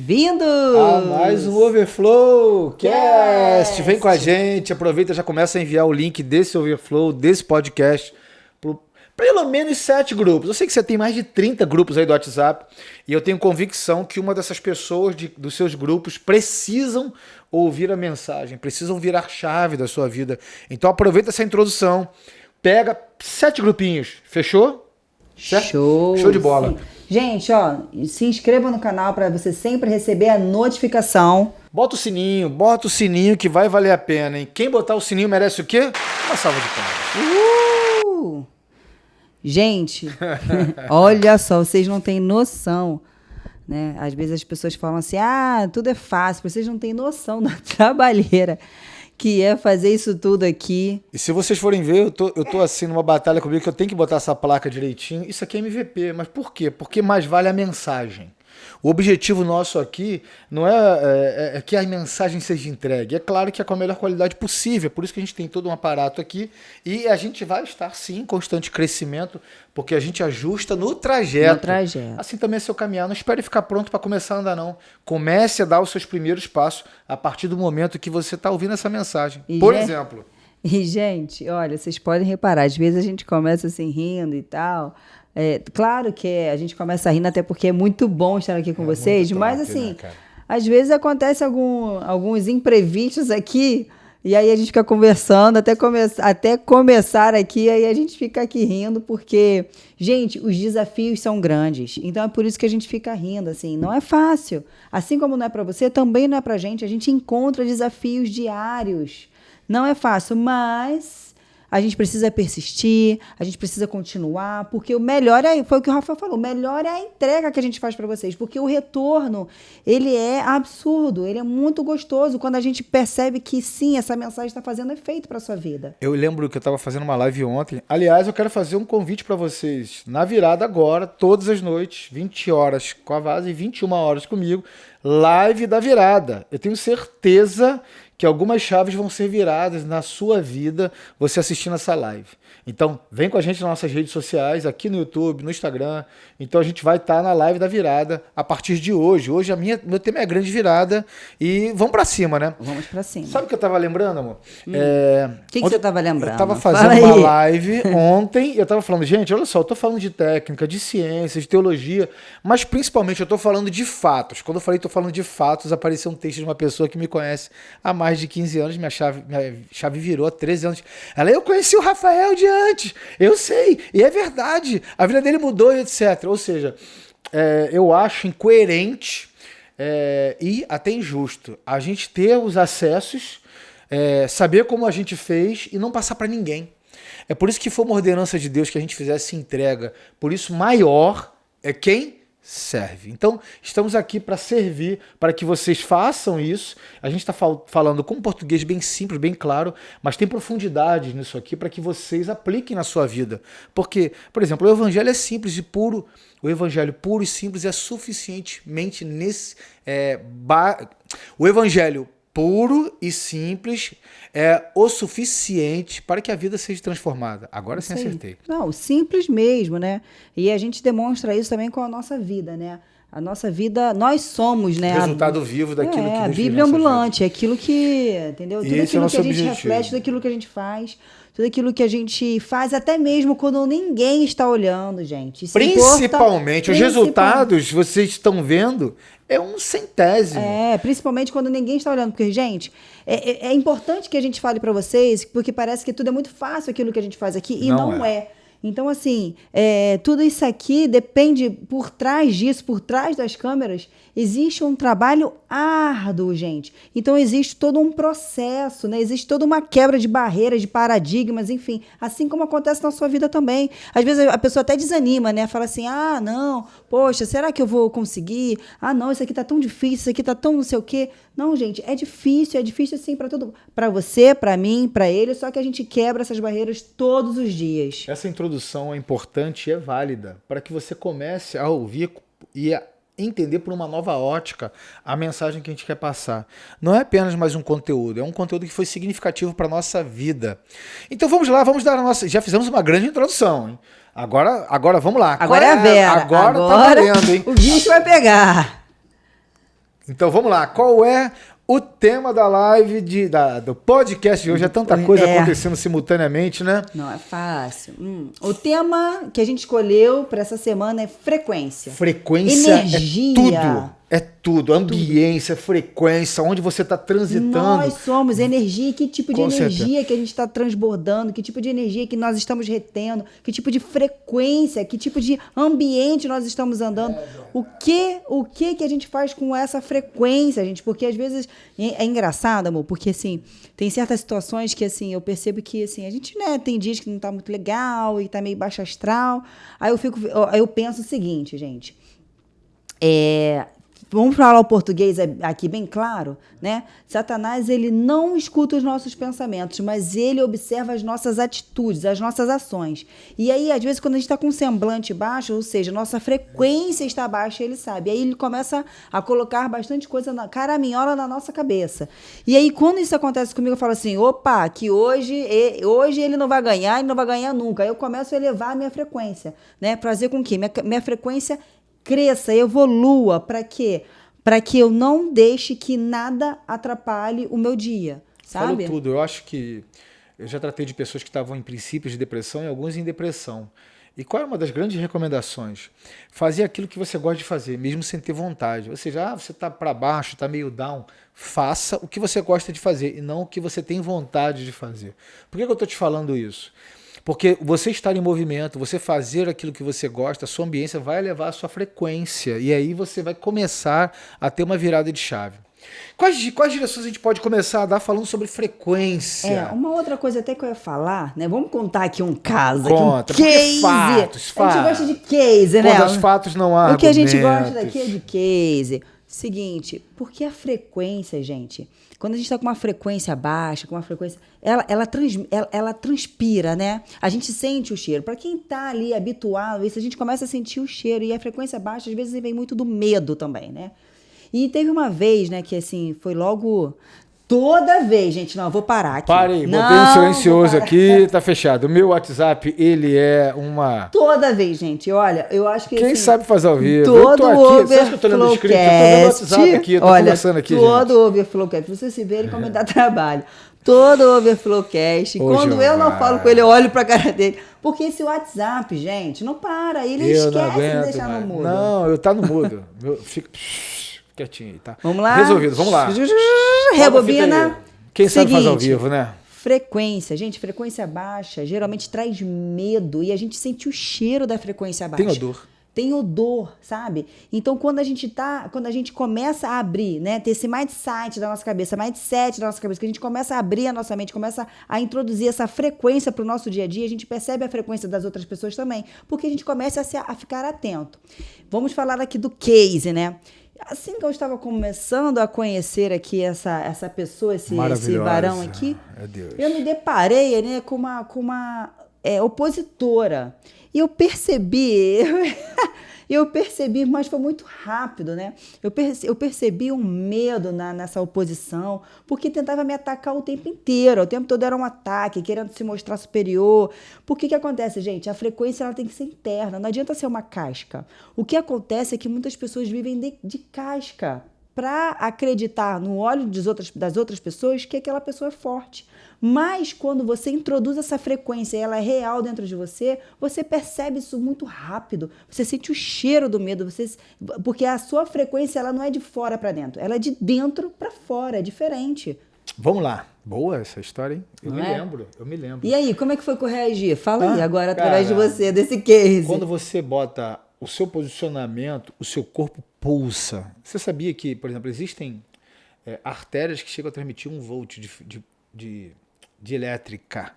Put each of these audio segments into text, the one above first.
bem-vindos a mais um Overflow Cast. Vem com a gente, aproveita e já começa a enviar o link desse Overflow, desse podcast, para pelo menos 7 grupos. Eu sei que você tem mais de 30 grupos aí do WhatsApp e eu tenho convicção que uma dessas pessoas dos seus grupos precisam ouvir a mensagem, precisam virar chave da sua vida. Então aproveita essa introdução, pega 7 grupinhos, fechou? Certo? Show de bola. Sim. Gente, ó, se inscreva no canal para você sempre receber a notificação. Bota o sininho que vai valer a pena, hein? Quem botar o sininho merece o quê? Uma salva de palmas. Gente, olha só, vocês não têm noção, né? Às vezes as pessoas falam assim, tudo é fácil, vocês não têm noção da trabalheira que é fazer isso tudo aqui. E se vocês forem ver, eu tô assim numa batalha comigo que eu tenho que botar essa placa direitinho. Isso aqui é MVP, mas por quê? Porque mais vale a mensagem. O objetivo nosso aqui não é que a mensagem seja entregue. É claro que é com a melhor qualidade possível. Por isso que a gente tem todo um aparato aqui. E a gente vai estar, sim, em constante crescimento, porque a gente ajusta no trajeto. Assim também é seu caminhar. Não espere ficar pronto para começar a andar, não. Comece a dar os seus primeiros passos a partir do momento que você está ouvindo essa mensagem. Por exemplo. E, gente, olha, vocês podem reparar, às vezes a gente começa assim rindo e tal. Claro que a gente começa rindo até porque é muito bom estar aqui com vocês, mas assim, né, às vezes acontece alguns imprevistos aqui e aí a gente fica conversando até começar aqui, aí a gente fica aqui rindo porque, gente, os desafios são grandes, então é por isso que a gente fica rindo, assim, não é fácil. Assim como não é para você, também não é pra gente, a gente encontra desafios diários, não é fácil, mas a gente precisa persistir, a gente precisa continuar, porque o melhor foi o que o Rafael falou, o melhor é a entrega que a gente faz para vocês, porque o retorno, ele é absurdo, ele é muito gostoso, quando a gente percebe que sim, essa mensagem está fazendo efeito para a sua vida. Eu lembro que eu estava fazendo uma live ontem, aliás, eu quero fazer um convite para vocês, na virada agora, todas as noites, 20 horas com a Vaz e 21 horas comigo, live da virada. Eu tenho certeza que algumas chaves vão ser viradas na sua vida você assistindo essa live. Então, vem com a gente nas nossas redes sociais, aqui no YouTube, no Instagram. Então, a gente vai estar na live da virada a partir de hoje. Hoje, meu tema é a grande virada e vamos pra cima, né? Vamos pra cima. Sabe o que eu tava lembrando, amor? O que você tava lembrando? Eu tava fazendo uma live ontem e eu tava falando, gente, olha só, eu tô falando de técnica, de ciência, de teologia, mas principalmente eu tô falando de fatos. Quando eu falei tô falando de fatos, apareceu um texto de uma pessoa que me conhece há mais de 15 anos, minha chave virou há 13 anos. Eu conheci o Rafael de antes, eu sei, e é verdade, a vida dele mudou e etc. Ou seja, eu acho incoerente e até injusto a gente ter os acessos, saber como a gente fez e não passar para ninguém. É por isso que foi uma ordenança de Deus que a gente fizesse entrega. Por isso, maior é quem serve. Então, estamos aqui para servir, para que vocês façam isso. A gente está falando com um português bem simples, bem claro, mas tem profundidade nisso aqui para que vocês apliquem na sua vida. Porque, por exemplo, o evangelho é simples e puro. O evangelho puro e simples é suficientemente o evangelho puro e simples é o suficiente para que a vida seja transformada. Agora sim acertei. Não, simples mesmo, né? E a gente demonstra isso também com a nossa vida, né? A nossa vida, nós somos, né? Resultado vivo daquilo que Deus a Bíblia ambulante, é aquilo que, entendeu? Tudo aquilo que a gente reflete, tudo aquilo que a gente faz, tudo aquilo que a gente faz, até mesmo quando ninguém está olhando, gente. Isso principalmente, os resultados, vocês estão vendo, é um centésimo. Principalmente quando ninguém está olhando, porque, gente, é importante que a gente fale para vocês, porque parece que tudo é muito fácil aquilo que a gente faz aqui, e não é. Então, assim, tudo isso aqui depende, por trás disso, por trás das câmeras, existe um trabalho árduo, gente. Então, existe todo um processo, né? Existe toda uma quebra de barreiras, de paradigmas, enfim. Assim como acontece na sua vida também. Às vezes, a pessoa até desanima, né? Fala assim, não, poxa, será que eu vou conseguir? Não, isso aqui tá tão difícil, isso aqui tá tão não sei o quê. Não, gente, é difícil assim para você, para mim, para ele, só que a gente quebra essas barreiras todos os dias. Essa introdução é importante e é válida para que você comece a ouvir e a entender por uma nova ótica a mensagem que a gente quer passar. Não é apenas mais um conteúdo, é um conteúdo que foi significativo para a nossa vida. Então vamos lá, vamos dar a nossa... Já fizemos uma grande introdução, hein? Agora vamos lá. Agora é a Vera. Agora tá valendo, hein? O bicho vai pegar. Então vamos lá, qual é o tema da live, do podcast de hoje? É tanta coisa acontecendo simultaneamente, né? Não é fácil. O tema que a gente escolheu para essa semana é frequência. Frequência energia. É tudo. É tudo. Ambiência, frequência, onde você está transitando. Nós somos energia. Que tipo de Com energia certeza. que a gente está transbordando? Que tipo de energia que nós estamos retendo? Que tipo de frequência? Que tipo de ambiente nós estamos andando? O que a gente faz com essa frequência, gente? Porque às vezes é engraçado, amor, porque assim, tem certas situações que assim, eu percebo que assim, a gente, né, tem dias que não tá muito legal e tá meio baixo astral. Aí eu penso o seguinte, gente. Vamos falar o português aqui bem claro, né? Satanás, ele não escuta os nossos pensamentos, mas ele observa as nossas atitudes, as nossas ações. E aí, às vezes, quando a gente está com um semblante baixo, ou seja, nossa frequência está baixa, ele sabe. Aí ele começa a colocar bastante coisa, caraminhola na nossa cabeça. E aí, quando isso acontece comigo, eu falo assim, opa, que hoje ele não vai ganhar, ele não vai ganhar nunca. Aí eu começo a elevar a minha frequência, né? Fazer com que minha frequência cresça, evolua, para quê? Para que eu não deixe que nada atrapalhe o meu dia, sabe? Falou tudo. Eu acho que eu já tratei de pessoas que estavam em princípios de depressão e alguns em depressão. E qual é uma das grandes recomendações? Fazer aquilo que você gosta de fazer, mesmo sem ter vontade. Ou seja, você está para baixo, está meio down, faça o que você gosta de fazer e não o que você tem vontade de fazer. Por que eu estou te falando isso? Porque você estar em movimento, você fazer aquilo que você gosta, a sua ambiência vai elevar a sua frequência. E aí você vai começar a ter uma virada de chave. Quais direções a gente pode começar a dar falando sobre frequência? Uma outra coisa até que eu ia falar, né? Vamos contar aqui um caso, Conta, aqui um case. Fatos. A gente gosta de case, né? Quando os fatos não há O que a gente argumentos. gosta daqui é de case. Seguinte, porque a frequência, gente, quando a gente está com uma frequência baixa, com uma frequência, ela transpira, né? A gente sente o cheiro. Para quem está ali habituado a isso, a gente começa a sentir o cheiro. E a frequência baixa, às vezes, vem muito do medo também, né? E teve uma vez, né, que assim, foi logo... Toda vez, gente, não, eu vou parar aqui. Parei, botei um silencioso aqui, tá fechado. O meu WhatsApp, ele é uma... Toda vez, gente, olha, eu acho que... Quem assim, sabe fazer ao vivo? Todo eu tô aqui, você acha que eu tô lendo o script? Eu tô lendo o WhatsApp aqui, eu tô conversando aqui, todo gente. Overflowcast, vocês se verem como dá trabalho. Todo Overflowcast, quando Giovana. eu não falo com ele, eu olho pra cara dele. Porque esse WhatsApp, gente, não para, ele esquece de deixar no mudo. Não, eu tá no mudo. Fica quietinho aí, tá? Vamos lá? Resolvido, vamos lá. Rebobina. Quem sabe fazer ao Seguinte, vivo, né? Frequência, gente, frequência baixa geralmente traz medo e a gente sente o cheiro da frequência baixa. Tem odor. Tem odor, sabe? Então, quando a gente começa a abrir, né, ter esse mindset da nossa cabeça, mindset da nossa cabeça, que a gente começa a abrir a nossa mente, começa a introduzir essa frequência para o nosso dia a dia, a gente percebe a frequência das outras pessoas também, porque a gente começa a ficar atento. Vamos falar aqui do case, né? Assim que eu estava começando a conhecer aqui essa pessoa, esse varão aqui, eu me deparei, né, com uma opositora. E eu percebi, mas foi muito rápido, né? Eu percebi um medo nessa oposição, porque tentava me atacar o tempo inteiro. O tempo todo era um ataque, querendo se mostrar superior. Por que acontece, gente? A frequência ela tem que ser interna, não adianta ser uma casca. O que acontece é que muitas pessoas vivem de casca para acreditar no olho das outras pessoas que aquela pessoa é forte. Mas quando você introduz essa frequência e ela é real dentro de você, você percebe isso muito rápido. Você sente o cheiro do medo, porque a sua frequência ela não é de fora para dentro, ela é de dentro para fora, é diferente. Vamos lá. Boa essa história, hein? Eu me lembro. E aí, como é que foi que eu reagi? Fala aí agora, através de você, desse case. Quando você bota o seu posicionamento, o seu corpo pulsa. Você sabia que, por exemplo, existem artérias que chegam a transmitir 1 volt de elétrica.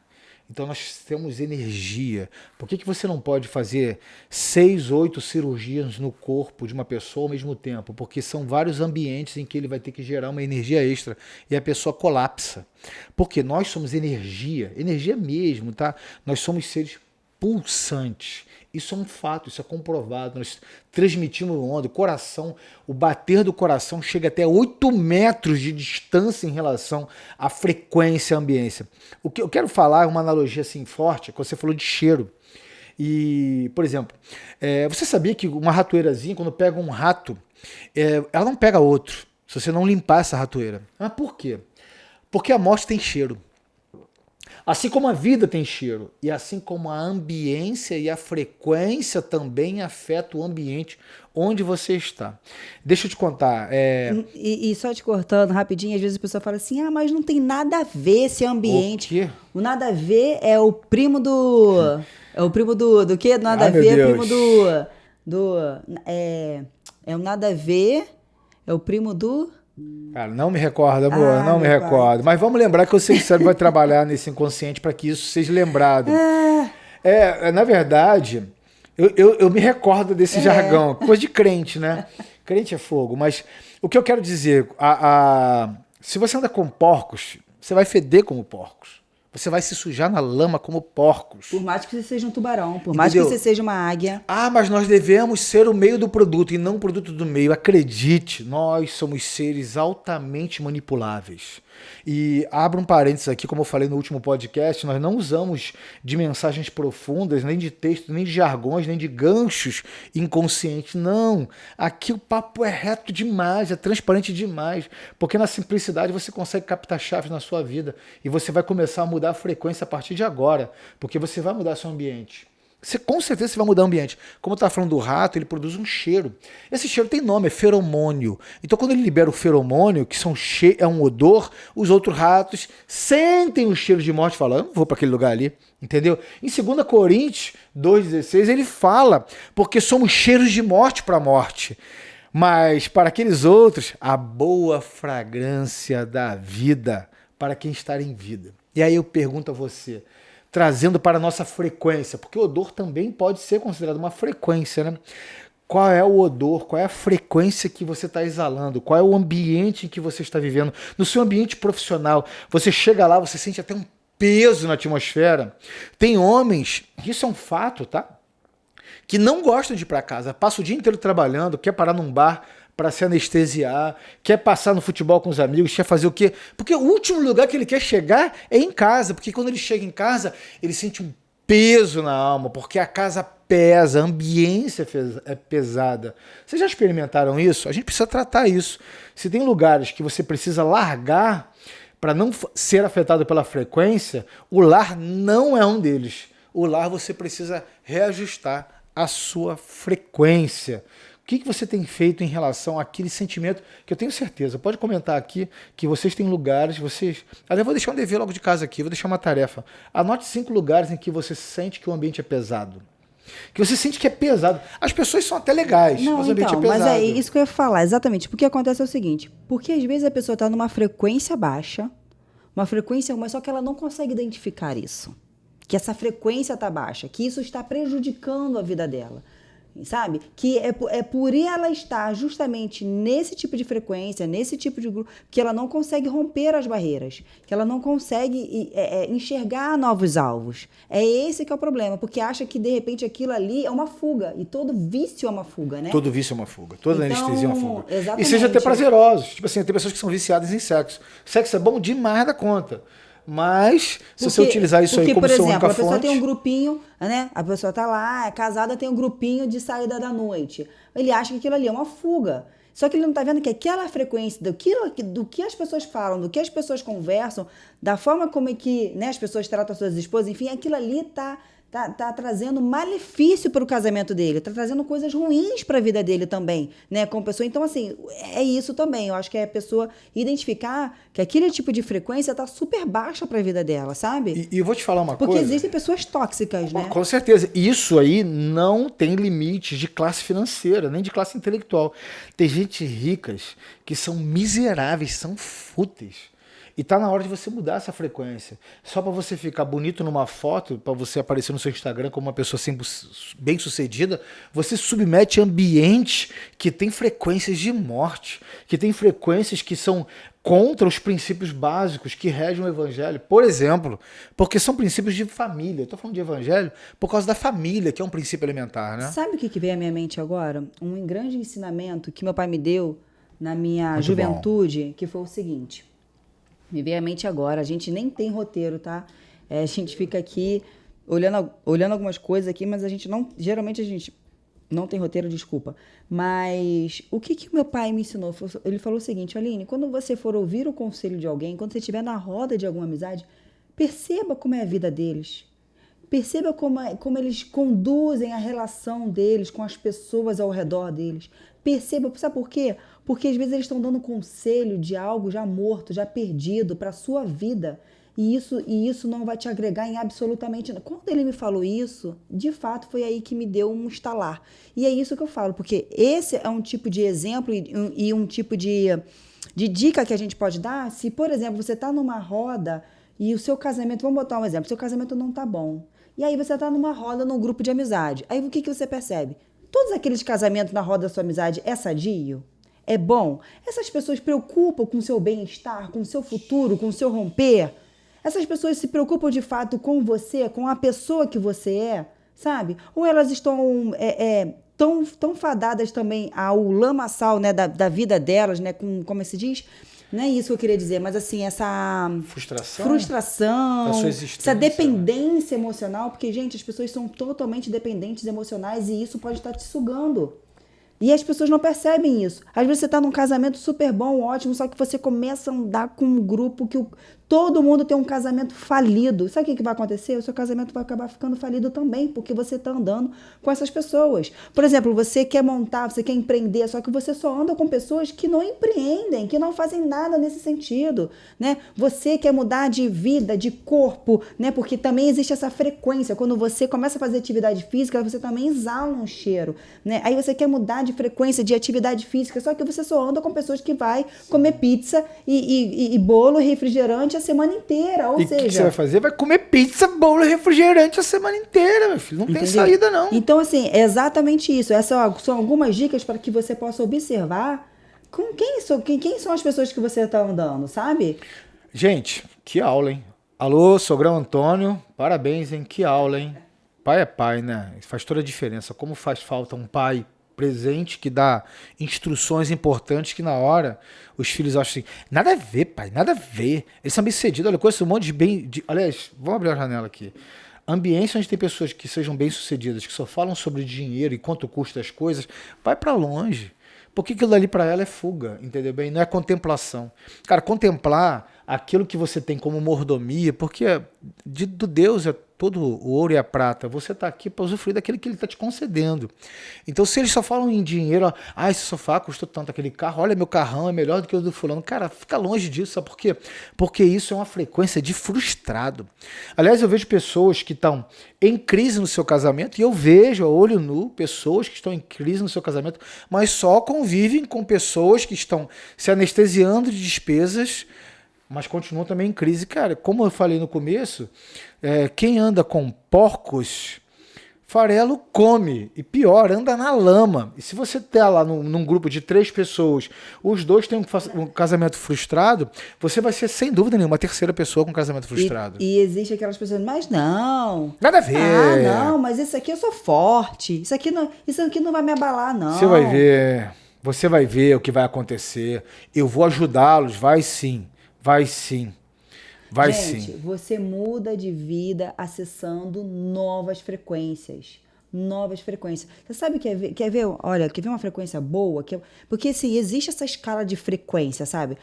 Então nós temos energia. Por que você não pode fazer 6, 8 cirurgias no corpo de uma pessoa ao mesmo tempo? Porque são vários ambientes em que ele vai ter que gerar uma energia extra e a pessoa colapsa. Porque nós somos energia mesmo, tá? Nós somos seres pulsantes. Isso é um fato, isso é comprovado. Nós transmitimos onda, o coração, o bater do coração chega até 8 metros de distância em relação à frequência e ambiência. O que eu quero falar é uma analogia assim forte, que você falou de cheiro. E, por exemplo, você sabia que uma ratoeirazinha, quando pega um rato, ela não pega outro. Se você não limpar essa ratoeira. Mas por quê? Porque a morte tem cheiro. Assim como a vida tem cheiro, e assim como a ambiência e a frequência também afetam o ambiente onde você está. Deixa eu te contar. E só te cortando rapidinho, às vezes a pessoa fala assim, mas não tem nada a ver esse ambiente. O quê? O nada a ver é o primo do... É o primo do quê? Nada a ver é o primo é o nada a ver, é o primo do... Cara, não me recordo, amor, não me recordo. Mas vamos lembrar que o seu cérebro vai trabalhar nesse inconsciente para que isso seja lembrado. Na verdade, eu me recordo desse jargão, coisa de crente, né? Crente é fogo. Mas o que eu quero dizer, se você anda com porcos, você vai feder como porcos. Você vai se sujar na lama como porcos. Por mais que você seja um tubarão, por mais que você seja uma águia. Mas nós devemos ser o meio do produto e não o produto do meio. Acredite, nós somos seres altamente manipuláveis. E abro um parênteses aqui, como eu falei no último podcast, nós não usamos de mensagens profundas, nem de texto, nem de jargões, nem de ganchos inconscientes. Não, aqui o papo é reto demais, é transparente demais, porque na simplicidade você consegue captar chaves na sua vida e você vai começar a mudar a frequência a partir de agora, porque você vai mudar seu ambiente. Você com certeza vai mudar o ambiente. Como eu estava falando do rato, ele produz um cheiro. Esse cheiro tem nome, é feromônio. Então quando ele libera o feromônio, que é um odor, os outros ratos sentem o cheiro de morte e falam, eu não vou para aquele lugar ali. Entendeu? Em 2 Coríntios 2,16 ele fala, porque somos cheiros de morte para a morte. Mas para aqueles outros, a boa fragrância da vida para quem está em vida. E aí eu pergunto a você, trazendo para a nossa frequência, porque o odor também pode ser considerado uma frequência, né? Qual é o odor, qual é a frequência que você está exalando, qual é o ambiente em que você está vivendo. No seu ambiente profissional, você chega lá, você sente até um peso na atmosfera. Tem homens, isso é um fato, tá? Que não gostam de ir para casa, passa o dia inteiro trabalhando, quer parar num bar para se anestesiar, quer passar no futebol com os amigos, quer fazer o quê? Porque o último lugar que ele quer chegar é em casa, porque quando ele chega em casa, ele sente um peso na alma, porque a casa pesa, a ambiência é pesada. Vocês já experimentaram isso? A gente precisa tratar isso. Se tem lugares que você precisa largar para não ser afetado pela frequência, o lar não é um deles. O lar você precisa reajustar a sua frequência. O que você tem feito em relação àquele sentimento que eu tenho certeza? Pode comentar aqui que vocês têm lugares, Aliás, eu vou deixar um dever logo de casa aqui, vou deixar uma tarefa. Anote 5 lugares em que você sente que o ambiente é pesado. Que você sente que é pesado. As pessoas são até legais, mas o ambiente é pesado. Mas é isso que eu ia falar, exatamente. Porque acontece é o seguinte, porque às vezes a pessoa está numa frequência baixa, mas só que ela não consegue identificar isso. Que essa frequência está baixa, que isso está prejudicando a vida dela. Sabe? Que é por ela estar justamente nesse tipo de frequência, nesse tipo de grupo, que ela não consegue romper as barreiras, que ela não consegue enxergar novos alvos. É esse que é o problema, porque acha que de repente aquilo ali é uma fuga, e todo vício é uma fuga, né? Todo vício é uma fuga, toda anestesia é uma fuga. Exatamente. E seja até prazerosos. Tipo assim, tem pessoas que são viciadas em sexo. Sexo é bom demais da conta. Mas, se você utilizar isso aí como sua única fonte... Por exemplo, a pessoa tem um grupinho, né? A pessoa tá lá, é casada, tem um grupinho de saída da noite. Ele acha que aquilo ali é uma fuga. Só que ele não tá vendo que aquela frequência, do que as pessoas falam, do que as pessoas conversam, da forma como é que, né, as pessoas tratam as suas esposas, enfim, aquilo ali tá trazendo malefício para o casamento dele, tá trazendo coisas ruins para a vida dele também, né, como pessoa. Então, assim, é isso também. Eu acho que é a pessoa identificar que aquele tipo de frequência tá super baixa para a vida dela, sabe? E eu vou te falar uma coisa. Porque existem pessoas tóxicas, né? Com certeza. Isso aí não tem limites de classe financeira, nem de classe intelectual. Tem gente ricas que são miseráveis, são fúteis. E tá na hora de você mudar essa frequência. Só para você ficar bonito numa foto, para você aparecer no seu Instagram como uma pessoa bem-sucedida, você submete ambientes que tem frequências de morte, que tem frequências que são contra os princípios básicos que regem o evangelho. Por exemplo, porque são princípios de família. Eu tô falando de evangelho por causa da família, que é um princípio elementar, né? Sabe o que veio à minha mente agora? Um grande ensinamento que meu pai me deu na minha Muito juventude, bom. Que foi o seguinte... Me veio à mente agora, a gente nem tem roteiro, tá? A gente fica aqui olhando algumas coisas aqui, mas geralmente a gente Não tem roteiro, desculpa. Mas o que o meu pai me ensinou? Ele falou o seguinte: Aline, quando você for ouvir o conselho de alguém, quando você estiver na roda de alguma amizade, perceba como é a vida deles. Perceba como eles conduzem a relação deles com as pessoas ao redor deles. Perceba, sabe por quê? Porque às vezes eles estão dando conselho de algo já morto, já perdido para a sua vida. E isso não vai te agregar em absolutamente nada. Quando ele me falou isso, de fato foi aí que me deu um estalar. E é isso que eu falo, porque esse é um tipo de exemplo e um tipo de dica que a gente pode dar. Se, por exemplo, você está numa roda e o seu casamento, vamos botar um exemplo, seu casamento não está bom. E aí você está numa roda, num grupo de amizade. Aí o que você percebe? Todos aqueles casamentos na roda da sua amizade é sadio? É bom? Essas pessoas preocupam com o seu bem-estar, com o seu futuro, com o seu romper? Essas pessoas se preocupam de fato com você, com a pessoa que você é, sabe? Ou elas estão tão fadadas também ao lamaçal, né, da vida delas, né, como se diz? Não é isso que eu queria dizer, mas assim, essa frustração, da sua existência, essa dependência emocional, porque, gente, as pessoas são totalmente dependentes emocionais e isso pode estar te sugando. E as pessoas não percebem isso. Às vezes você está num casamento super bom, ótimo, só que você começa a andar com um grupo que todo mundo tem um casamento falido. Sabe o que vai acontecer? O seu casamento vai acabar ficando falido também, porque você está andando com essas pessoas. Por exemplo, você quer montar, você quer empreender, só que você só anda com pessoas que não empreendem, que não fazem nada nesse sentido, né? Você quer mudar de vida, de corpo, né? Porque também existe essa frequência. Quando você começa a fazer atividade física, você também exala um cheiro, né? Aí você quer mudar de frequência de atividade física, só que você só anda com pessoas que vai comer pizza e bolo e refrigerante a semana inteira, ou seja... E o que você vai fazer? Vai comer pizza, bolo e refrigerante a semana inteira, meu filho. Não tem saída, não. Então, assim, é exatamente isso. Essas são algumas dicas para que você possa observar com quem são as pessoas que você está andando, sabe? Gente, que aula, hein? Alô, sogrão Antônio, parabéns, hein? Que aula, hein? Pai é pai, né? Faz toda a diferença. Como faz falta um pai presente que dá instruções importantes que na hora os filhos acham assim, nada a ver, pai, nada a ver. Eles são bem-sucedidos, olha, eu conheço um monte de bem... aliás, vamos abrir a janela aqui. Ambiente onde tem pessoas que sejam bem-sucedidas, que só falam sobre dinheiro e quanto custa as coisas, vai para longe. Porque aquilo ali para ela é fuga, entendeu bem? Não é contemplação. Cara, contemplar aquilo que você tem como mordomia, porque do Deus é todo o ouro e a prata. Você está aqui para usufruir daquilo que ele está te concedendo. Então, se eles só falam em dinheiro, esse sofá custou tanto, aquele carro, olha, meu carrão é melhor do que o do fulano. Cara, fica longe disso, sabe por quê? Porque isso é uma frequência de frustrado. Aliás, eu vejo pessoas que estão em crise no seu casamento, e eu vejo a olho nu pessoas que estão em crise no seu casamento, mas só convivem com pessoas que estão se anestesiando de despesas, mas continuam também em crise. Cara, como eu falei no começo, quem anda com porcos, farelo come. E pior, anda na lama. E se você está lá num grupo de 3 pessoas, os 2 têm um casamento frustrado, você vai ser, sem dúvida nenhuma, a terceira pessoa com casamento frustrado. E existe aquelas pessoas, mas não. Nada a ver. Não, mas isso aqui eu sou forte. Isso aqui não vai me abalar, não. Você vai ver o que vai acontecer. Eu vou ajudá-los, vai sim. Vai sim. Gente, você muda de vida acessando novas frequências. Novas frequências. Você sabe, quer ver uma frequência boa? Porque, assim, existe essa escala de frequência, sabe?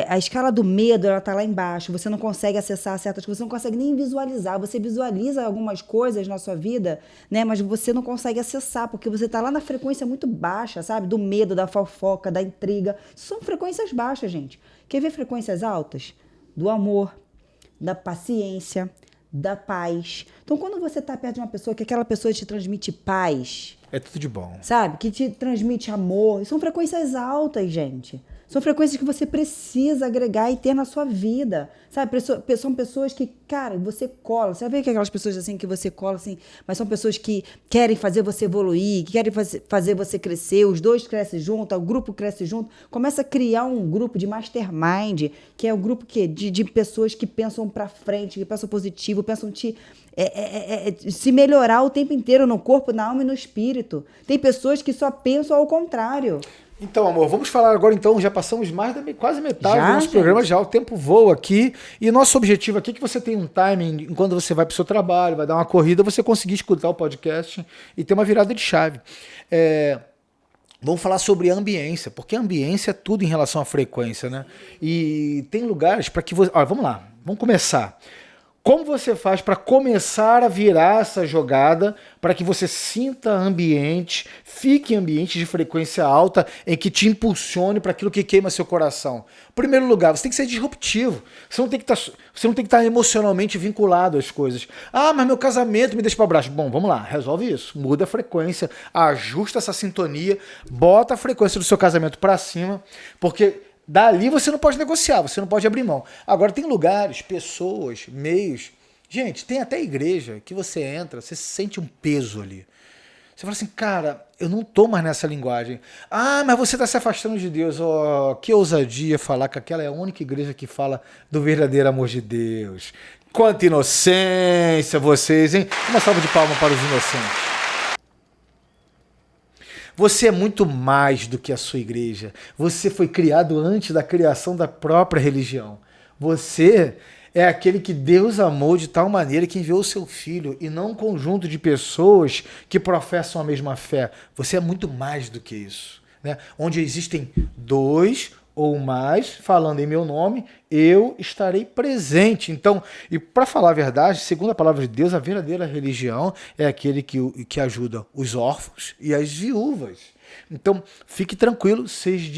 A escala do medo, ela tá lá embaixo. Você não consegue acessar certas coisas, você não consegue nem visualizar. Você visualiza algumas coisas na sua vida, né? Mas você não consegue acessar, porque você tá lá na frequência muito baixa, sabe? Do medo, da fofoca, da intriga. São frequências baixas, gente. Quer ver frequências altas? Do amor, da paciência, da paz. Então, quando você está perto de uma pessoa, que aquela pessoa te transmite paz... É tudo de bom. Sabe? Que te transmite amor. São frequências altas, gente. São frequências que você precisa agregar e ter na sua vida. Sabe? São pessoas que, cara, você cola. Você vê que aquelas pessoas assim que você cola, assim, mas são pessoas que querem fazer você evoluir, que querem fazer você crescer. Os 2 crescem junto, o grupo cresce junto. Começa a criar um grupo de mastermind, que é o grupo de pessoas que pensam pra frente, que pensam positivo, pensam se melhorar o tempo inteiro no corpo, na alma e no espírito. Tem pessoas que só pensam ao contrário. Então, amor, vamos falar agora então, já passamos mais da quase metade Já, do nosso gente? programa, já o tempo voa aqui, e nosso objetivo aqui é que você tenha um timing, enquanto você vai para o seu trabalho, vai dar uma corrida, você conseguir escutar o podcast e ter uma virada de chave. Vamos falar sobre a ambiência, porque a ambiência é tudo em relação à frequência, né? E tem lugares para que você... Olha, vamos lá, vamos começar. Como você faz para começar a virar essa jogada para que você sinta ambiente, fique em ambiente de frequência alta em que te impulsione para aquilo que queima seu coração? Em primeiro lugar, você tem que ser disruptivo. Você não tem que estar emocionalmente vinculado às coisas. Ah, mas meu casamento me deixa para baixo. Bom, vamos lá, resolve isso. Muda a frequência, ajusta essa sintonia, bota a frequência do seu casamento para cima, porque... dali você não pode negociar, você não pode abrir mão. Agora tem lugares, pessoas, meios. Gente, tem até igreja que você entra, você sente um peso ali. Você fala assim, cara, eu não tô mais nessa linguagem. Ah, mas você está se afastando de Deus. Oh, que ousadia falar que aquela é a única igreja que fala do verdadeiro amor de Deus. Quanta inocência vocês, hein? Uma salva de palmas para os inocentes. Você é muito mais do que a sua igreja. Você foi criado antes da criação da própria religião. Você é aquele que Deus amou de tal maneira que enviou o seu filho e não um conjunto de pessoas que professam a mesma fé. Você é muito mais do que isso, né? Onde existem dois ou mais falando em meu nome, eu estarei presente. Então, e para falar a verdade, segundo a palavra de Deus, a verdadeira religião é aquele que ajuda os órfãos e as viúvas. Então, fique tranquilo, seja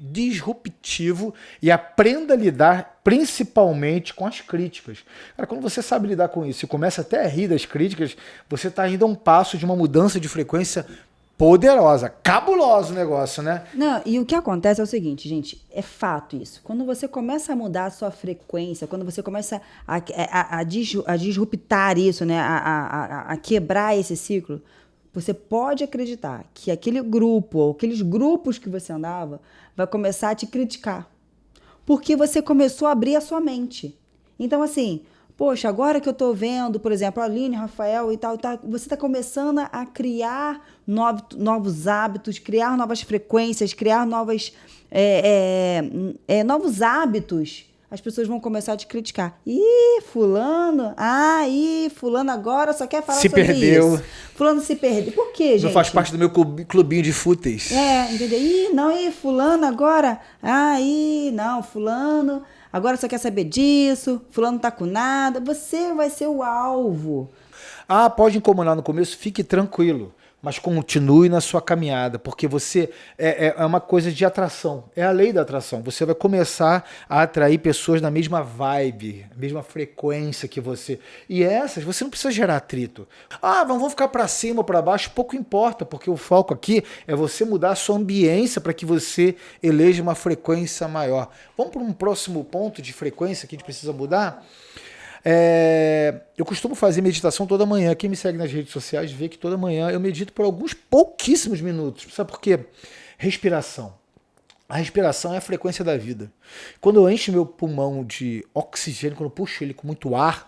disruptivo e aprenda a lidar principalmente com as críticas. Cara, quando você sabe lidar com isso e começa até a rir das críticas, você está indo a um passo de uma mudança de frequência poderosa, cabuloso o negócio, né? Não, e o que acontece é o seguinte, gente, é fato isso. Quando você começa a mudar a sua frequência, quando você começa a disruptar isso, né, a quebrar esse ciclo, você pode acreditar que aquele grupo, ou aqueles grupos que você andava, vai começar a te criticar. Porque você começou a abrir a sua mente. Então, assim... poxa, agora que eu tô vendo, por exemplo, a Aline, Rafael e tal, você tá começando a criar novos hábitos, criar novas frequências, criar novos hábitos. As pessoas vão começar a te criticar. Fulano agora só quer falar sobre perdeu. isso. Fulano se perdeu. Por quê, gente? Não faz parte do meu clubinho de fúteis. Entendeu? Fulano agora. Não, fulano... agora só quer saber disso, fulano tá com nada, você vai ser o alvo. Ah, pode incomodar no começo, fique tranquilo, mas continue na sua caminhada, porque você é uma coisa de atração, é a lei da atração. Você vai começar a atrair pessoas na mesma vibe, mesma frequência que você. E essas, você não precisa gerar atrito. Ah, vamos ficar para cima ou para baixo, pouco importa, porque o foco aqui é você mudar a sua ambiência para que você eleja uma frequência maior. Vamos para um próximo ponto de frequência que a gente precisa mudar? Eu costumo fazer meditação toda manhã. Quem me segue nas redes sociais vê que toda manhã eu medito por alguns pouquíssimos minutos. Sabe por quê? Respiração. A respiração é a frequência da vida. Quando eu encho meu pulmão de oxigênio, quando eu puxo ele com muito ar,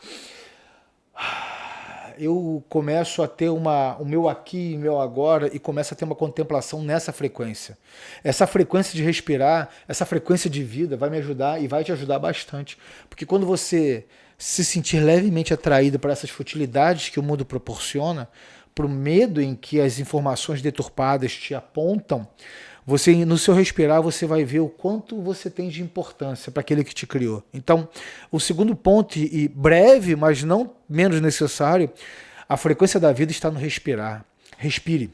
eu começo a ter o meu aqui e meu agora e começo a ter uma contemplação nessa frequência. Essa frequência de respirar, essa frequência de vida vai me ajudar e vai te ajudar bastante. Porque quando você se sentir levemente atraído para essas futilidades que o mundo proporciona, para o medo em que as informações deturpadas te apontam, você, no seu respirar, você vai ver o quanto você tem de importância para aquele que te criou. Então, o segundo ponto, e breve, mas não menos necessário, a frequência da vida está no respirar. Respire.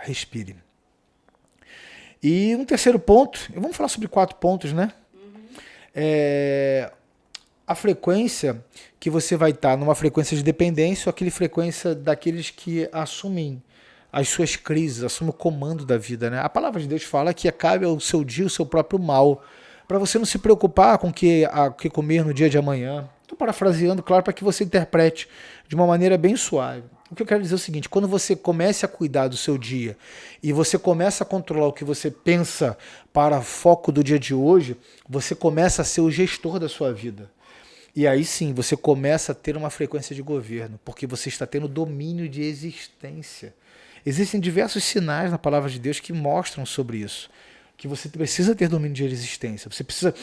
Respire. E um terceiro ponto, vamos falar sobre 4 pontos, né? A frequência que você vai estar numa frequência de dependência ou aquela frequência daqueles que assumem as suas crises, assumem o comando da vida, né? A palavra de Deus fala que cabe ao seu dia o seu próprio mal, para você não se preocupar com o que comer no dia de amanhã. Estou parafraseando, claro, para que você interprete de uma maneira bem suave. O que eu quero dizer é o seguinte, quando você começa a cuidar do seu dia e você começa a controlar o que você pensa para foco do dia de hoje, você começa a ser o gestor da sua vida. E aí sim, você começa a ter uma frequência de governo, porque você está tendo domínio de existência. Existem diversos sinais na palavra de Deus que mostram sobre isso. Que você precisa ter domínio de existência. Você precisa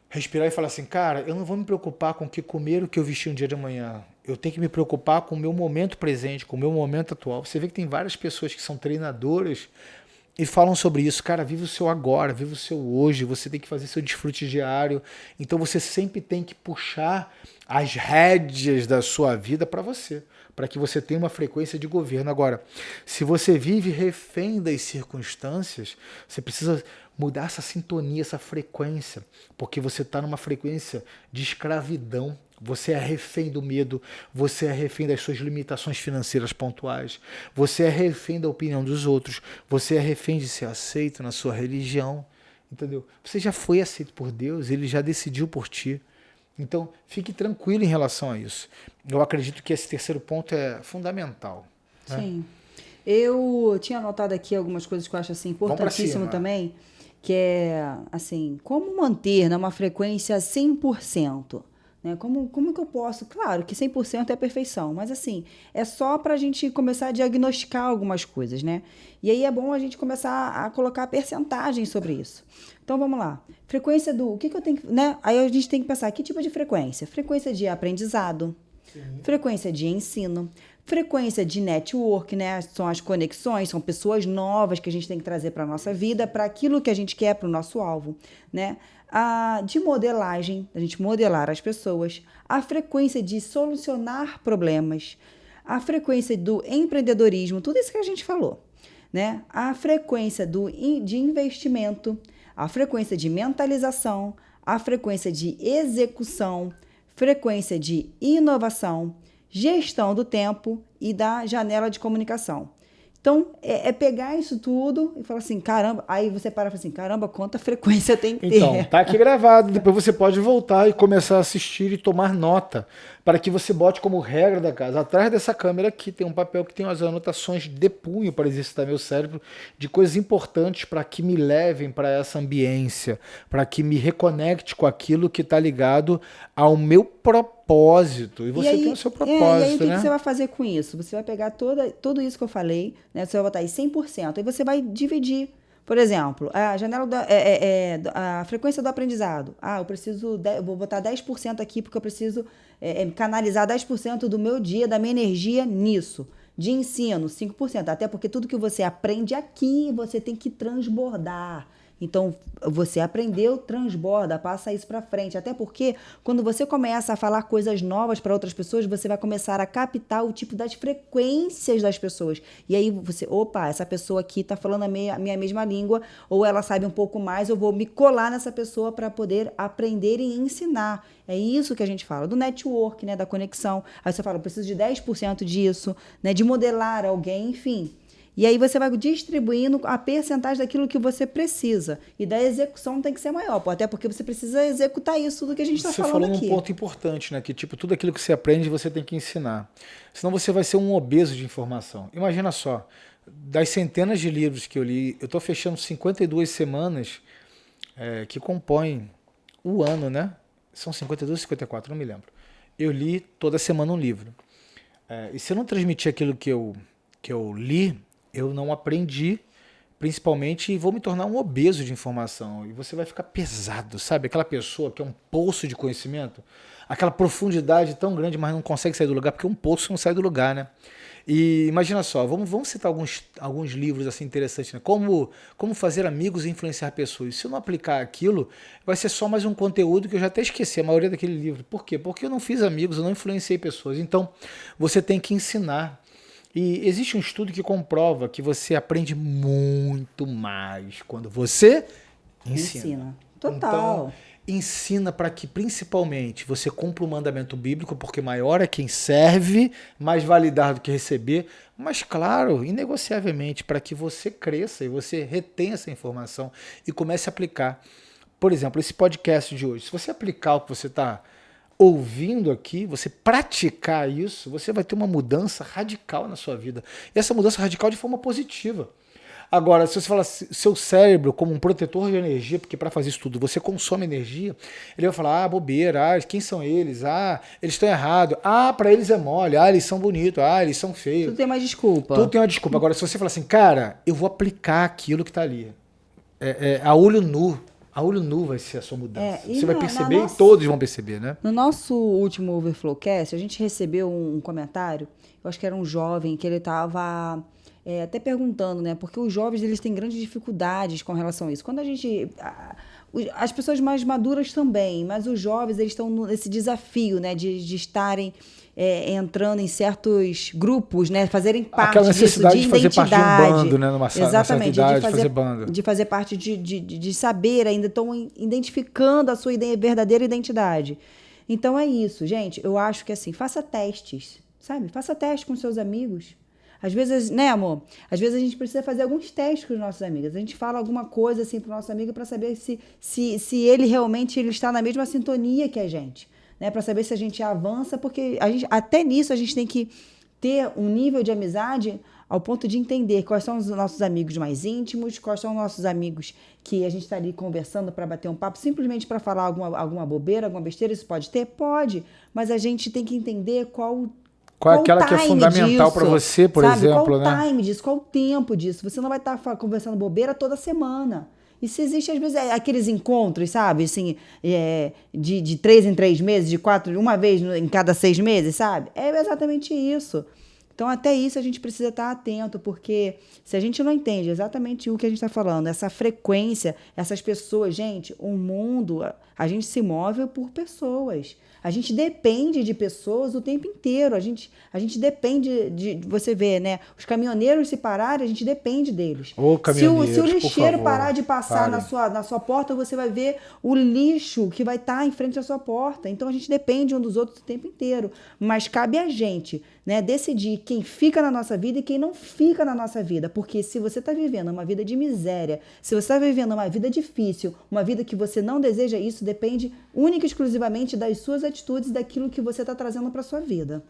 respirar e falar assim, cara, eu não vou me preocupar com o que comer, o que eu vestir um dia de amanhã. Eu tenho que me preocupar com o meu momento presente, com o meu momento atual. Você vê que tem várias pessoas que são treinadoras e falam sobre isso. Cara, vive o seu agora, vive o seu hoje. Você tem que fazer seu desfrute diário. Então você sempre tem que puxar as rédeas da sua vida para você, para que você tenha uma frequência de governo. Agora, se você vive refém das circunstâncias, você precisa mudar essa sintonia, essa frequência, porque você está numa frequência de escravidão. Você é refém do medo, você é refém das suas limitações financeiras pontuais, você é refém da opinião dos outros, você é refém de ser aceito na sua religião, entendeu? Você já foi aceito por Deus, Ele já decidiu por ti. Então, fique tranquilo em relação a isso. Eu acredito que esse terceiro ponto é fundamental. Né? Sim. Eu tinha anotado aqui algumas coisas que eu acho assim, importantíssimo também, que é assim, como manter numa frequência 100%. Né? Como que eu posso? Claro que 100% é a perfeição, mas assim, é só para a gente começar a diagnosticar algumas coisas, né? E aí é bom a gente começar a colocar percentagem sobre isso. Então vamos lá. Frequência do... O que eu tenho que... Né? Aí a gente tem que pensar, que tipo de frequência? Frequência de aprendizado, frequência de ensino, frequência de network, né? São as conexões, são pessoas novas que a gente tem que trazer para a nossa vida, para aquilo que a gente quer, para o nosso alvo, né? De modelagem, a gente modelar as pessoas, a frequência de solucionar problemas, a frequência do empreendedorismo, tudo isso que a gente falou, né? A frequência de investimento, a frequência de mentalização, a frequência de execução, frequência de inovação, gestão do tempo e da janela de comunicação. Então, é pegar isso tudo e falar assim, caramba, aí você para e fala assim, caramba, quanta frequência tem que ter. Então, tá aqui gravado, depois você pode voltar e começar a assistir e tomar nota, para que você bote como regra da casa. Atrás dessa câmera aqui tem um papel que tem as anotações de punho para exercitar meu cérebro, de coisas importantes para que me levem para essa ambiência, para que me reconecte com aquilo que está ligado ao meu propósito. E você tem o seu propósito, e aí, o que né? você vai fazer com isso? Você vai pegar tudo isso que eu falei, né? Você vai botar aí 100%, aí você vai dividir. Por exemplo, a janela a frequência do aprendizado. Eu vou botar 10% aqui porque eu preciso canalizar 10% do meu dia, da minha energia nisso. De ensino, 5%. Até porque tudo que você aprende aqui, você tem que transbordar. Então, você aprendeu, transborda, passa isso para frente. Até porque, quando você começa a falar coisas novas para outras pessoas, você vai começar a captar o tipo das frequências das pessoas. E aí você, opa, essa pessoa aqui está falando a minha mesma língua, ou ela sabe um pouco mais, eu vou me colar nessa pessoa para poder aprender e ensinar. É isso que a gente fala, do network, né, da conexão. Aí você fala, eu preciso de 10% disso, né, de modelar alguém, enfim. E aí você vai distribuindo a percentagem daquilo que você precisa. E da execução tem que ser maior, até porque você precisa executar isso tudo que a gente está falando aqui. Você falou um ponto importante, né? Que tipo, tudo aquilo que você aprende você tem que ensinar. Senão você vai ser um obeso de informação. Imagina só, das centenas de livros que eu li, eu estou fechando 52 semanas que compõem o ano, né? São 52 ou 54, não me lembro. Eu li toda semana um livro. E se eu não transmitir aquilo que eu li, eu não aprendi, principalmente, e vou me tornar um obeso de informação. E você vai ficar pesado, sabe? Aquela pessoa que é um poço de conhecimento, aquela profundidade tão grande, mas não consegue sair do lugar, porque um poço não sai do lugar, né? E imagina só, vamos citar alguns livros assim interessantes, né? Como fazer amigos e influenciar pessoas. Se eu não aplicar aquilo, vai ser só mais um conteúdo que eu já até esqueci a maioria daquele livro. Por quê? Porque eu não fiz amigos, eu não influenciei pessoas. Então, você tem que ensinar. E existe um estudo que comprova que você aprende muito mais quando você ensina. Total. Então, ensina para que, principalmente, você cumpra o mandamento bíblico, porque maior é quem serve, mais vale dar do que receber. Mas, claro, inegociavelmente, para que você cresça e você retenha essa informação e comece a aplicar. Por exemplo, esse podcast de hoje, se você aplicar o que você está ouvindo aqui, você praticar isso, você vai ter uma mudança radical na sua vida. E essa mudança radical de forma positiva. Agora, se você fala seu cérebro como um protetor de energia, porque para fazer isso tudo você consome energia, ele vai falar, bobeira, quem são eles? Eles estão errados. Para eles é mole. Eles são bonitos. Eles são feios. Tudo tem uma desculpa. Tudo tem uma desculpa. Agora, se você falar assim, cara, eu vou aplicar aquilo que tá ali. A olho nu vai ser a sua mudança. Você vai perceber e todos vão perceber, né? No nosso último Overflowcast, a gente recebeu um comentário, eu acho que era um jovem, que ele estava até perguntando, né? Porque os jovens, eles têm grandes dificuldades com relação a isso. Quando a gente... As pessoas mais maduras também, mas os jovens, eles estão nesse desafio, né? De estarem entrando em certos grupos, né? Fazerem parte aquela necessidade disso, de fazer parte de um bando, né? Exatamente, idade, fazer bando. De fazer parte de saber, ainda estão identificando a sua verdadeira identidade. Então é isso, gente. Eu acho que assim, faça testes, sabe? Faça testes com seus amigos. Às vezes, né, amor? Às vezes a gente precisa fazer alguns testes com os nossos amigos. A gente fala alguma coisa assim pro nosso amigo para saber se ele realmente está na mesma sintonia que a gente, né? Para saber se a gente avança, porque até nisso a gente tem que ter um nível de amizade ao ponto de entender quais são os nossos amigos mais íntimos, quais são os nossos amigos que a gente está ali conversando para bater um papo, simplesmente para falar alguma bobeira, alguma besteira. Isso pode ter? Pode, mas a gente tem que entender qual é aquela que é fundamental para você, por exemplo, qual né? Qual o time disso, qual o tempo disso? Você não vai estar conversando bobeira toda semana. Isso existe, às vezes, aqueles encontros, sabe? Assim, de 3 em 3 meses, de 4, uma vez em cada 6 meses, sabe? É exatamente isso. Então, até isso a gente precisa estar atento, porque se a gente não entende exatamente o que a gente está falando, essa frequência, essas pessoas, gente, o mundo, a gente se move por pessoas. A gente depende de pessoas o tempo inteiro. A gente depende de... Você vê, né? Os caminhoneiros se pararem, a gente depende deles. Se o lixeiro parar de passar na sua porta, você vai ver o lixo que vai estar em frente à sua porta. Então, a gente depende um dos outros o tempo inteiro. Mas cabe a gente, né, decidir quem fica na nossa vida e quem não fica na nossa vida. Porque se você está vivendo uma vida de miséria, se você está vivendo uma vida difícil, uma vida que você não deseja, isso depende única e exclusivamente das suas atitudes, daquilo que você está trazendo para sua vida.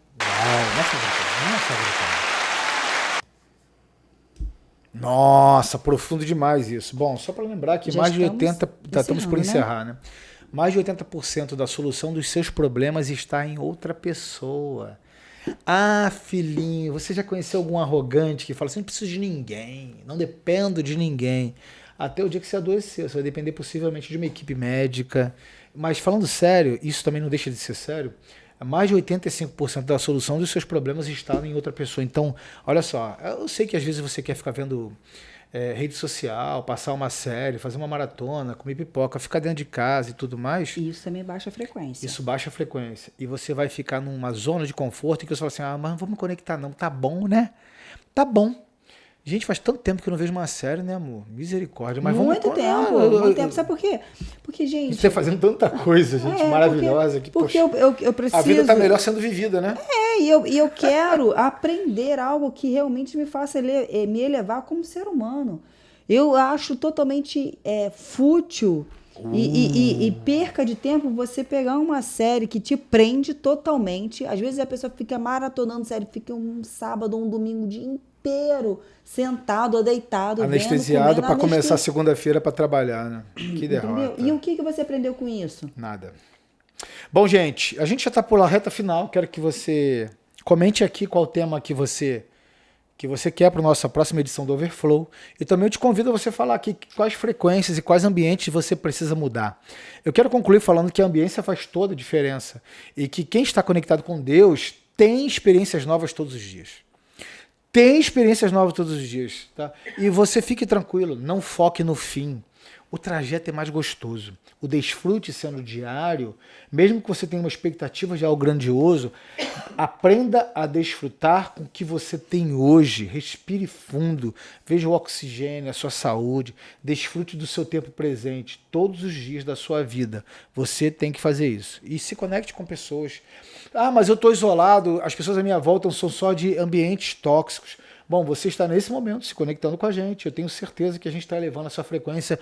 Nossa, profundo demais isso. Bom, só para lembrar que mais de 80%, estamos por encerrar, né? Mais de 80% da solução dos seus problemas está em outra pessoa. Filhinho, você já conheceu algum arrogante que fala assim, não preciso de ninguém, não dependo de ninguém. Até o dia que você adoecer, você vai depender possivelmente de uma equipe médica. Mas falando sério, isso também não deixa de ser sério, mais de 85% da solução dos seus problemas está em outra pessoa. Então, olha só, eu sei que às vezes você quer ficar vendo rede social, passar uma série, fazer uma maratona, comer pipoca, ficar dentro de casa e tudo mais. Isso também baixa a frequência. Isso baixa a frequência. E você vai ficar numa zona de conforto em que você fala assim, mas não vamos conectar não, tá bom, né? Tá bom. Gente, faz tanto tempo que eu não vejo uma série, né, amor? Misericórdia. Mas muito tempo. Sabe por quê? Porque, gente... Você tá fazendo tanta coisa, gente, maravilhosa. Porque eu preciso... A vida tá melhor sendo vivida, né? E eu quero aprender algo que realmente me faça me elevar como ser humano. Eu acho totalmente fútil e perca de tempo você pegar uma série que te prende totalmente. Às vezes a pessoa fica maratonando série, fica um sábado, um domingo, o dia inteiro sentado ou deitado, anestesiado para começar segunda-feira para trabalhar, né? Que derrota. Entendeu? E o que você aprendeu com isso? Nada. Bom, gente, a gente já está por lá, reta final. Quero que você comente aqui qual tema que você quer para a nossa próxima edição do Overflow. E também eu te convido a você falar aqui quais frequências e quais ambientes você precisa mudar. Eu quero concluir falando que a ambiência faz toda a diferença e que quem está conectado com Deus tem experiências novas todos os dias. Tem experiências novas todos os dias, tá? E você fique tranquilo, não foque no fim. O trajeto é mais gostoso. O desfrute sendo diário, mesmo que você tenha uma expectativa de algo grandioso, aprenda a desfrutar com o que você tem hoje. Respire fundo, veja o oxigênio, a sua saúde, desfrute do seu tempo presente, todos os dias da sua vida. Você tem que fazer isso. E se conecte com pessoas. Mas eu estou isolado, as pessoas à minha volta são só de ambientes tóxicos. Bom, você está nesse momento se conectando com a gente. Eu tenho certeza que a gente está elevando a sua frequência.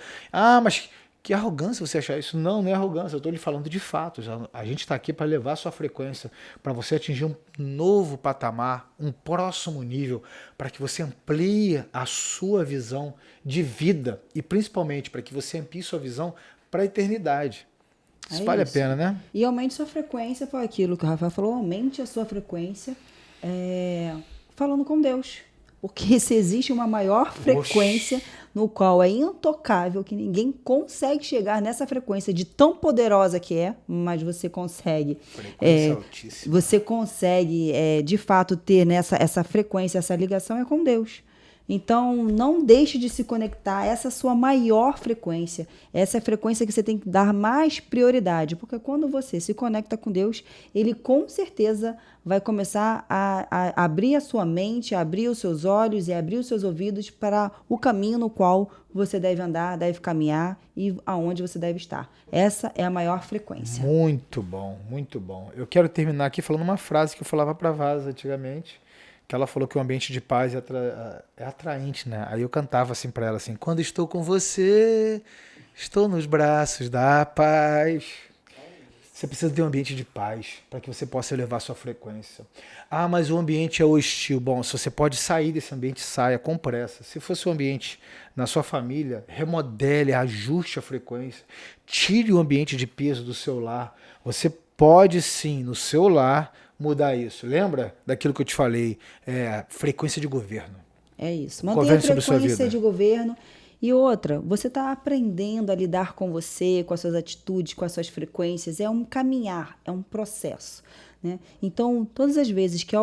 Mas Que arrogância você achar isso. Não é arrogância, eu estou lhe falando de fatos. A gente está aqui para levar a sua frequência, para você atingir um novo patamar, um próximo nível, para que você amplie a sua visão de vida e principalmente para que você amplie sua visão para a eternidade. Isso vale a pena, né? E aumente sua frequência, foi aquilo que o Rafael falou, aumente a sua frequência falando com Deus. Porque se existe uma maior frequência no qual é intocável, que ninguém consegue chegar nessa frequência de tão poderosa que é, mas você consegue. Você consegue, de fato, ter essa frequência, essa ligação é com Deus. Então, não deixe de se conectar, essa é a sua maior frequência, essa é a frequência que você tem que dar mais prioridade, porque quando você se conecta com Deus, Ele com certeza vai começar a abrir a sua mente, a abrir os seus olhos e abrir os seus ouvidos para o caminho no qual você deve andar, deve caminhar e aonde você deve estar. Essa é a maior frequência. Muito bom, muito bom. Eu quero terminar aqui falando uma frase que eu falava para a Vasa antigamente, que ela falou que o ambiente de paz é atraente, né? Aí eu cantava assim para ela, assim, quando estou com você, estou nos braços da paz. Você precisa ter um ambiente de paz para que você possa elevar sua frequência. Ah, mas o ambiente é hostil. Bom, se você pode sair desse ambiente, saia com pressa. Se fosse um ambiente na sua família, remodele, ajuste a frequência, tire o ambiente de peso do seu lar. Você pode sim, no seu lar, mudar isso. Lembra daquilo que eu te falei? Frequência de governo. É isso. Mantenha a frequência de governo. E outra, você está aprendendo a lidar com você, com as suas atitudes, com as suas frequências. É um caminhar, é um processo. Né? Então, todas as vezes que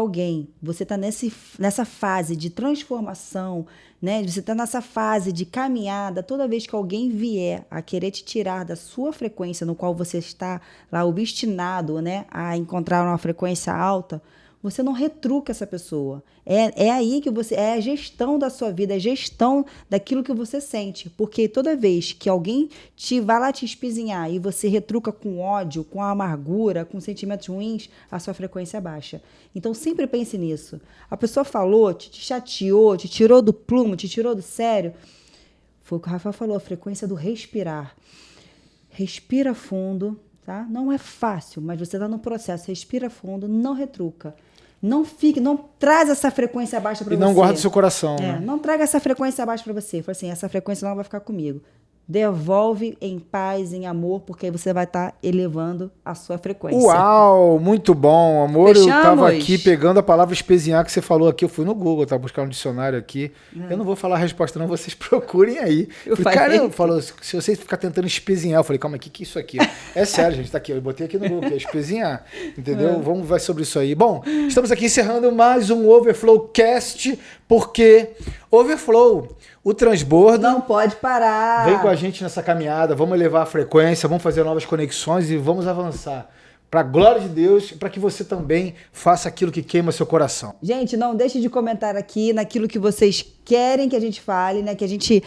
você está nessa fase de transformação, né? Você está nessa fase de caminhada, toda vez que alguém vier a querer te tirar da sua frequência, no qual você está lá obstinado, né? A encontrar uma frequência alta, você não retruca essa pessoa. É aí que é a gestão da sua vida, é a gestão daquilo que você sente. Porque toda vez que alguém vai lá te espizinhar e você retruca com ódio, com amargura, com sentimentos ruins, a sua frequência baixa. Então sempre pense nisso. A pessoa falou, te chateou, te tirou do plumo, te tirou do sério. Foi o que o Rafa falou, a frequência do respirar. Respira fundo, tá? Não é fácil, mas você está no processo. Respira fundo, não retruca. Não traz essa frequência baixa para você. E não guarda o seu coração, né? Não traga essa frequência baixa para você. Fala assim, essa frequência não vai ficar comigo. Devolve em paz, em amor, porque aí você vai estar elevando a sua frequência. Uau, muito bom, amor. Fechamos? Eu tava aqui pegando a palavra espezinhar que você falou aqui. Eu fui no Google, tava buscando um dicionário aqui. Eu não vou falar a resposta não, vocês procurem aí. Caramba, falou, se você ficar tentando espezinhar, eu falei, calma, o que é isso aqui? É sério, gente, tá aqui. Eu botei aqui no Google, que é espezinhar, entendeu? Vamos ver sobre isso aí. Bom, estamos aqui encerrando mais um Overflow Cast, porque Overflow, o transbordo... Não pode parar. Vem com a gente nessa caminhada, vamos elevar a frequência, vamos fazer novas conexões e vamos avançar. Para a glória de Deus e para que você também faça aquilo que queima seu coração. Gente, não deixe de comentar aqui naquilo que vocês querem que a gente fale, né? Que a gente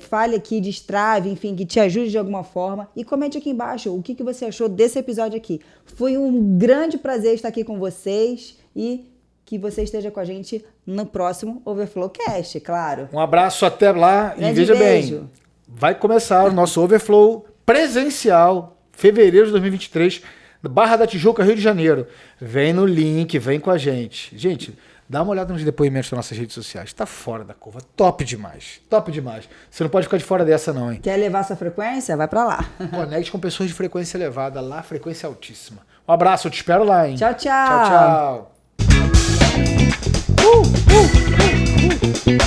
fale aqui, destrave, enfim, que te ajude de alguma forma. E comente aqui embaixo o que você achou desse episódio aqui. Foi um grande prazer estar aqui com vocês e que você esteja com a gente no próximo Overflow Cast, claro. Um abraço, até lá e veja bem, vai começar o nosso Overflow presencial, fevereiro de 2023, Barra da Tijuca, Rio de Janeiro. Vem no link, vem com a gente. Gente, dá uma olhada nos depoimentos das nossas redes sociais. Tá fora da curva. Top demais. Top demais. Você não pode ficar de fora dessa não, hein? Quer levar sua frequência? Vai pra lá. Conecte com pessoas de frequência elevada. Lá, frequência altíssima. Um abraço, eu te espero lá, hein? Tchau, tchau. Tchau, tchau.